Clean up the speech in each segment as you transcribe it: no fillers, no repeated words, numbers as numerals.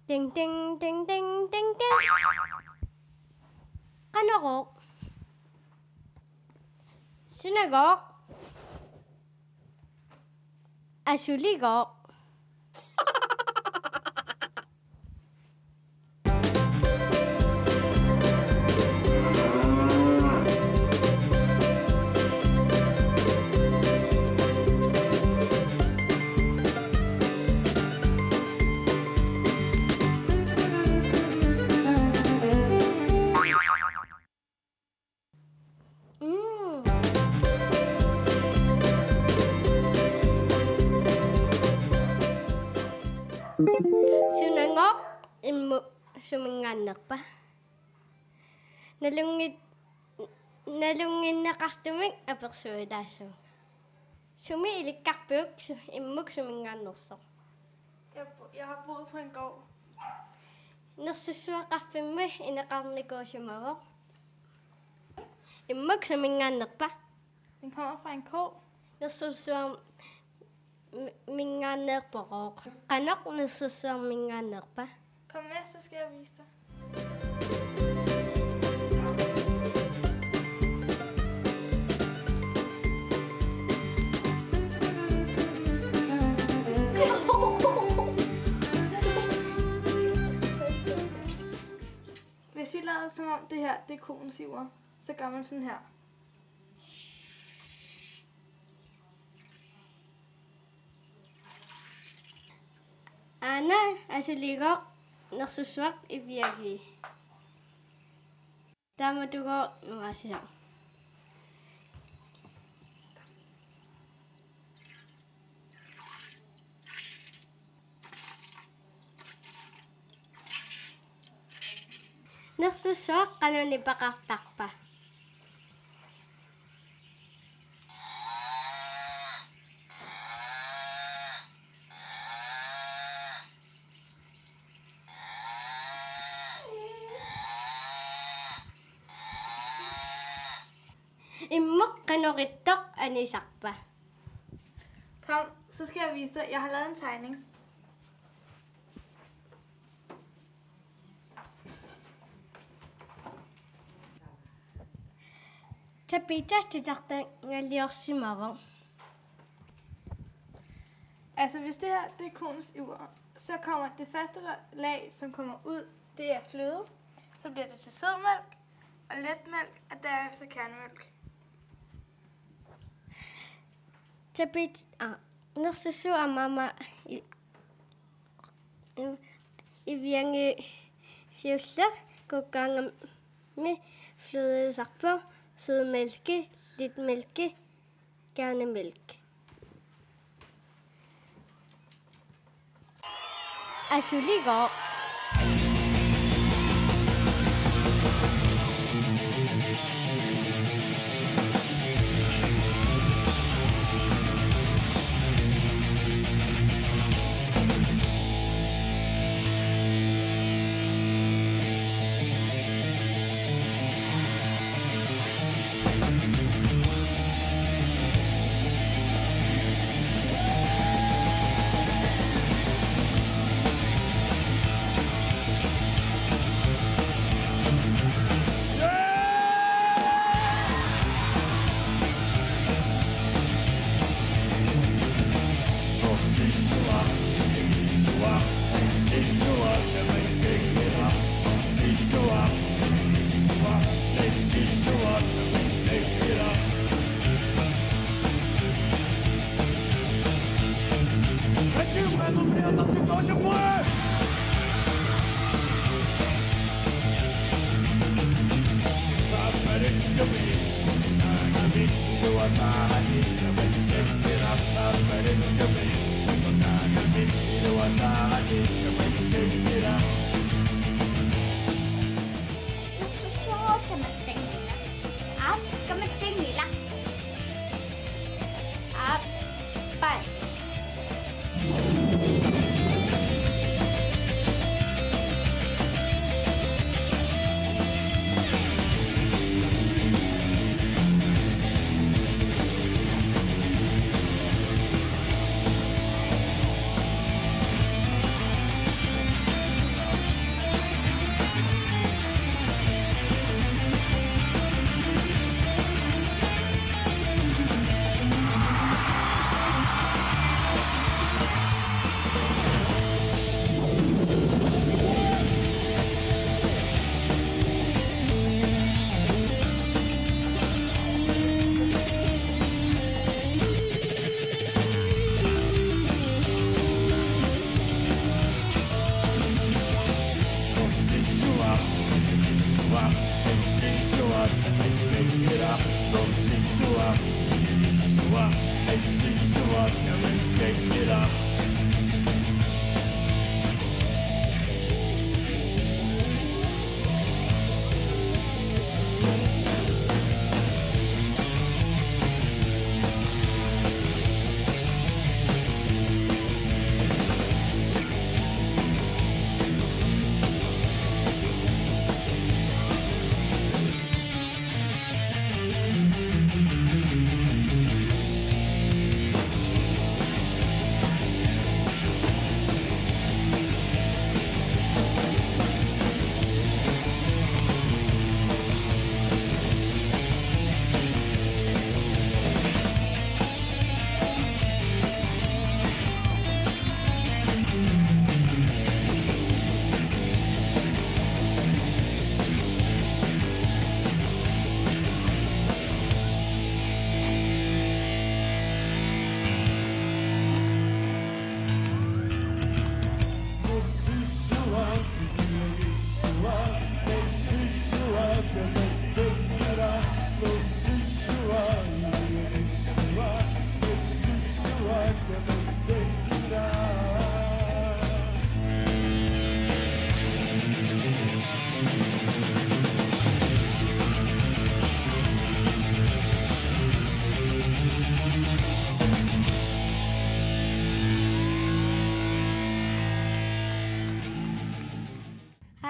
Ding ding ding ding ding ding. Kanarok. Synagok. Asuligok. Sunangok, suminganak pa. Nalungin nakartumik apersuedaso. Sumi ilikakbuk, immuk suminganosok. Jeg har boet på en gård. Nasusuwa kaffemme inakarniko sumawok. Immuk suminganak pa. Den kommer fra en ko. Nasusuwa minganak porok. Kanok nasusuwa minganak pa. Kom med, så skal jeg vise dig. Hvis vi lader som om det her, det er koens iver, så gør man sådan her. Ana, asuligok, nasusuwak ibiyagi. Tama du gå nu siya. Nasusuwak ka na ni bakaktak pa. Immuk kanoritok anisak pa. Kom, så skal jeg vise dig. Jeg har lavet en tegning. Tapitas titakta ngaliorsimavong. Altså, hvis det her det er koens iver, så kommer det første lag, som kommer ud, det er fløde. Så bliver det til sødmælk og letmælk, og derefter kernemælk. Tapit nasusuwa mama iviange siuslak kokanga med flødesakpo, sødmælke, lidt mælke, kernemælk. Asuligok.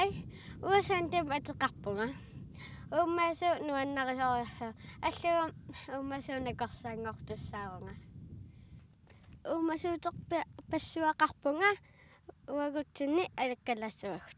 Ai, uasan te ataqarpunga. Ummasu nuannarisoorra. Allugam ummasuunakorsaangortussaavanga. Ummasuuterpa passuaqarpunga uagutsinni alakkalassuagut.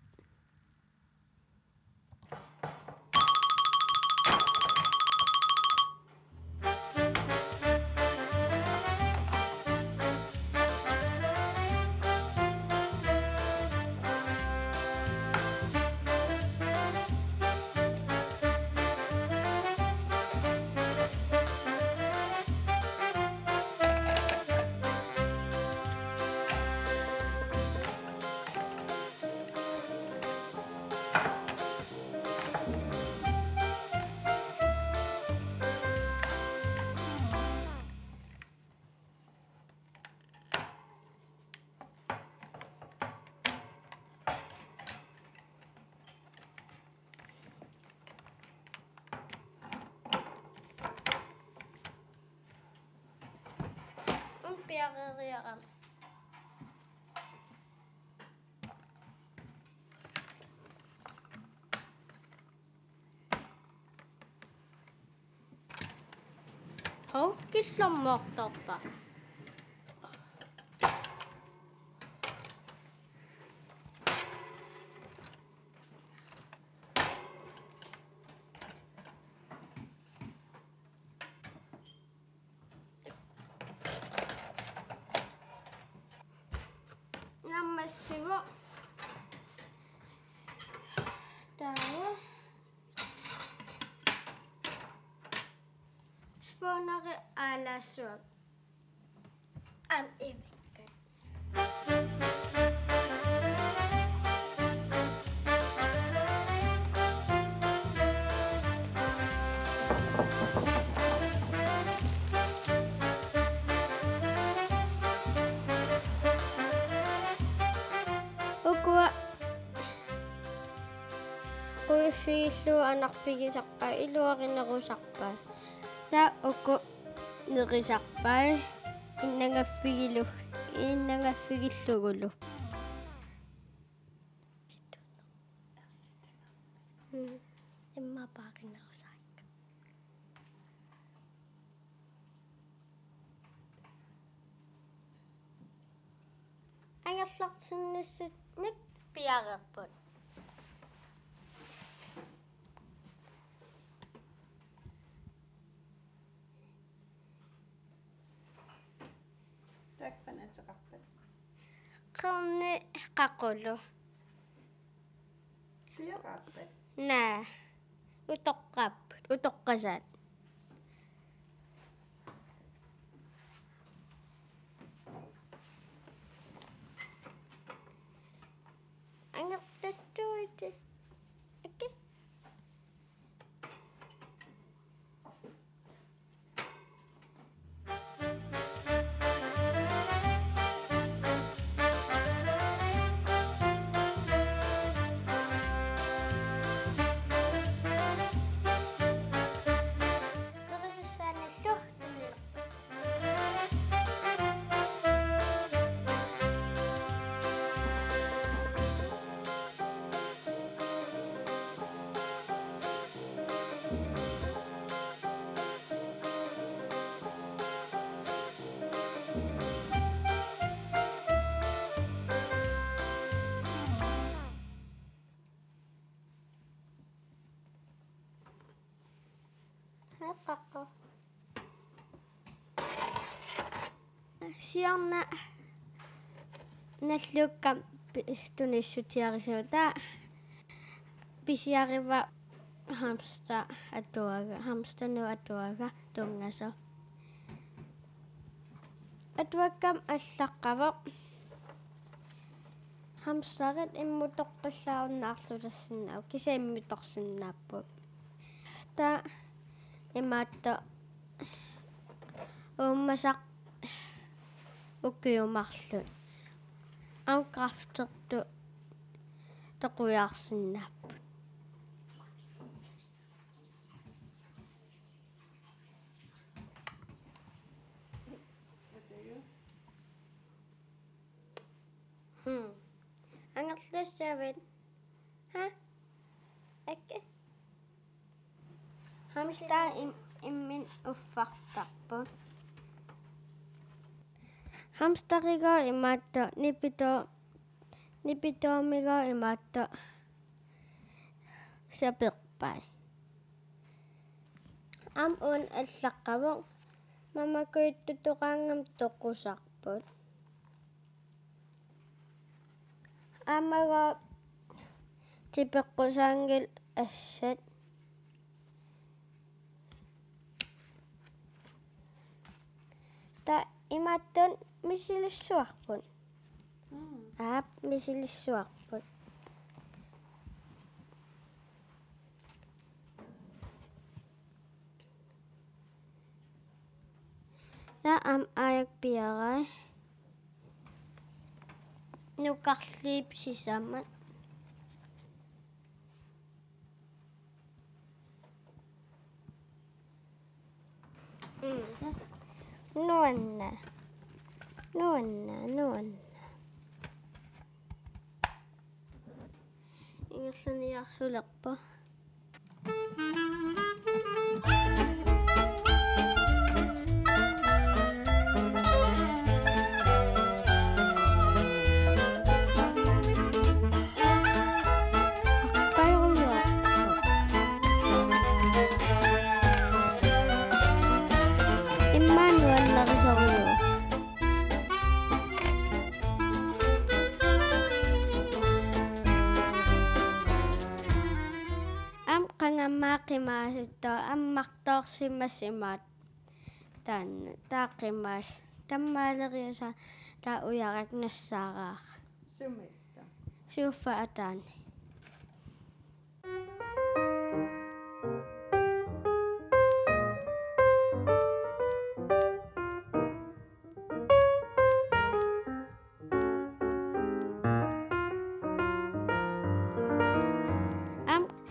Piareriaqam. Hau killormoortorpa. Nammassivo täällä spawnari alassuaq ivikkat. Ukua Uifiillu anarpigisarpa iluarinerusarpa. Ta uku nerisarpai innangaffigillugulu. Emma paarinnerusaikka. Angerlarsunnissut nik piarerput. Takpanataqarpat. Qerni qaqulu. Piaqarpat. Naa. Utoqqapput. Utoqqasat. Angertassuiti. Okei. Nerisassaanallu tullilerpa. Haqqaqqu. Siorna nalluukkam tunissutiarisuuta pisiariva hamster nu atuaga tungaso. Atuakkam allaqqavoq hamsterit immutorpallaarunnaarlutassinnaau kisaimmitorsinnaappup. Ta imaatto uummasaq ukkiumarlut ankraftertu toquyaarsinnaappu. Angerlassavit Ha? Ikke? Hamster imin uffartarput. Hamsteriga imatto nipitomiga imatto sapirpai. Am on allaqqavuq mamakuittutoqaangam toqqusarput. Amaga tipeqqusaangil assat. Ta imattun misilissuarput. Aap misilissuarput. Ta am ayak piarai. Nukarliip sisamat. Nuanna. Ingerluniarsulerpa. Immanuel Narisario. Am qangamaaqimaasitto ammartoorsimasimaat tan taaqimaas tammaaleriusa taa uyarak nassaaraaq Sumilta. suuffa ataani.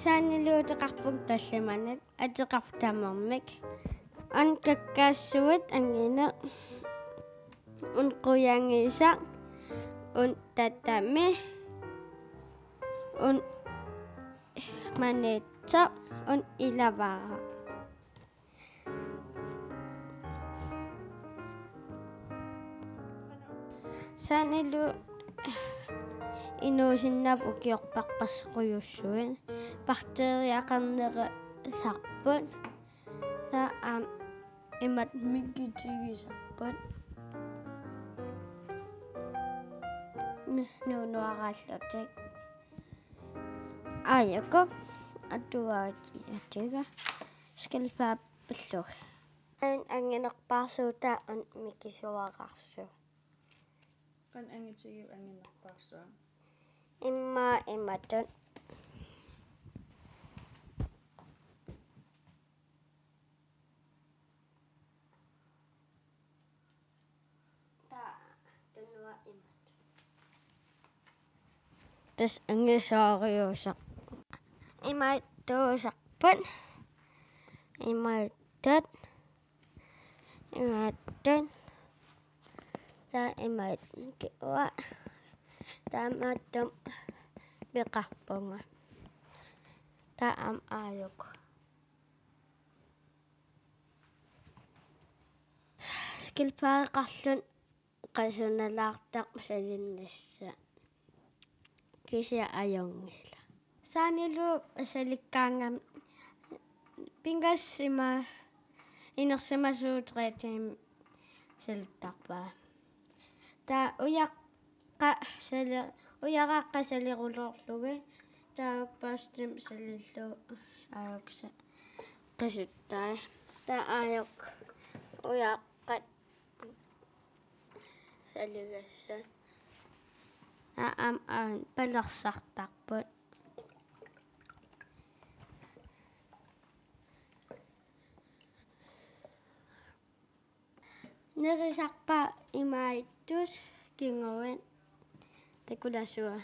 Saaniluuteqarpuk tallimanak ateqartamermik an kakkaassuat angina un quyangiisa un tatami un manitsa un ilavara. Saanilu inuusinnap ukiorparpasquyussuin bakteriaqarnere sarput ta imat mikkitigisarput nuunuaraallutik ayako atuaatiga skilpaappalluk anginerparsuuta un mikisuaqarsu Kan angitigiu anginerparsua. imatun tunua imat tas angisaariusaq imattuusarpat imattat ta imat kiwa taamattum piqarpunga ta am aayuk skilpaareqarlun qasunalaartaq salinnassa kisia ajongila saanilu asalikkaangam pingas ima inersimasuutreetim salittarpaa ta uyaqaqqa salirulorlugi taakpaastim salillu aayuksa qisuttai ta aayuk uyaqqat saligassa ta am palersartarput nerisarpa imaittus kinguit takulasua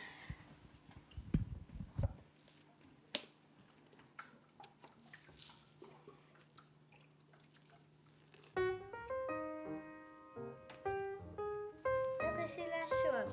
nerisilassuak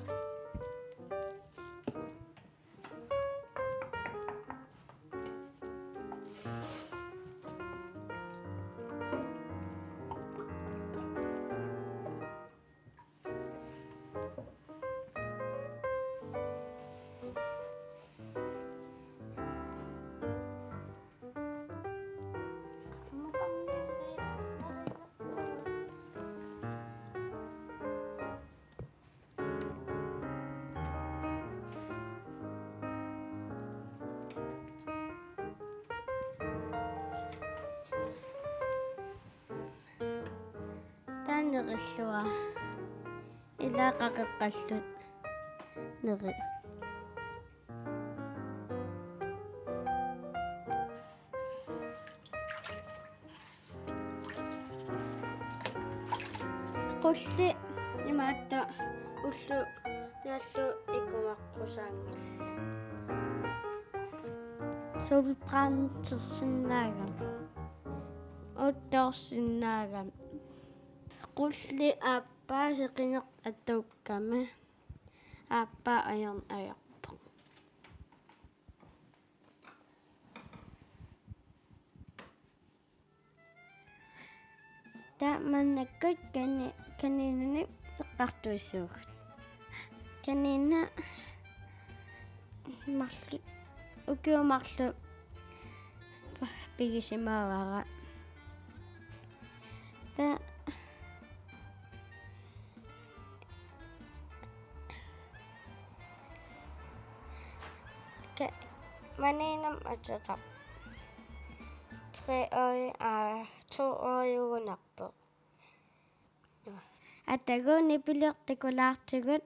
нериллуа илаақақеққаллут нери qulli imaatta ullu nallu ikumaqqusаангил sulbrantsersinnaagam uttorsinnaagam qulli aappaa seqineq attuukkama aappaa ajorn ajorpo taamannakkat kaninani eqqartuissuugut kanina marlu ukiumarlu pigisimaavara ta maninam ateqap 3-årig 2-årigunarpo атагууни пилиертикулаартигут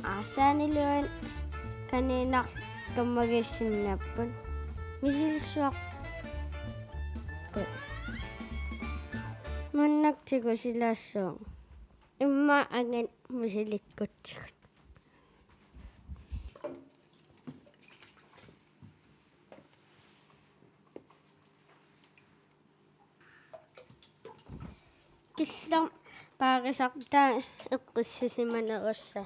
асаанилуан канинар каммагиссиннаппут мисилсуақ маннактигу силаассуун имма аган мисиликкутсигут киллам паарисартаа эққиссисиманерусса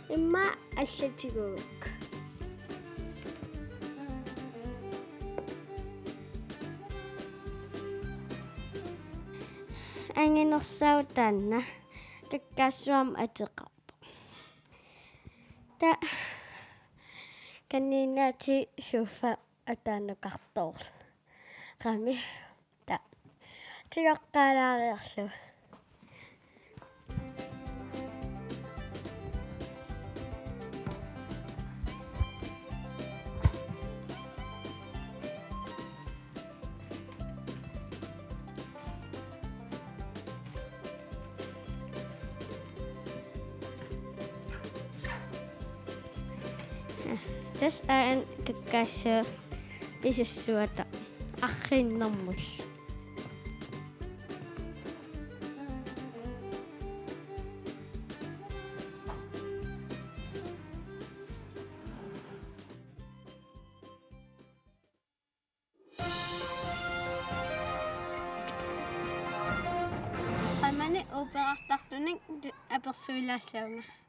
имма аллатигуук ангинерсаутаанна каккаассуам атеқарпо та канинаати суффа атаанукартоор qami та тигаққалаариарлу Tässä on kakkaassa pisussuota arrinnermul. Qamani uperartartunik apersuilaassaunga.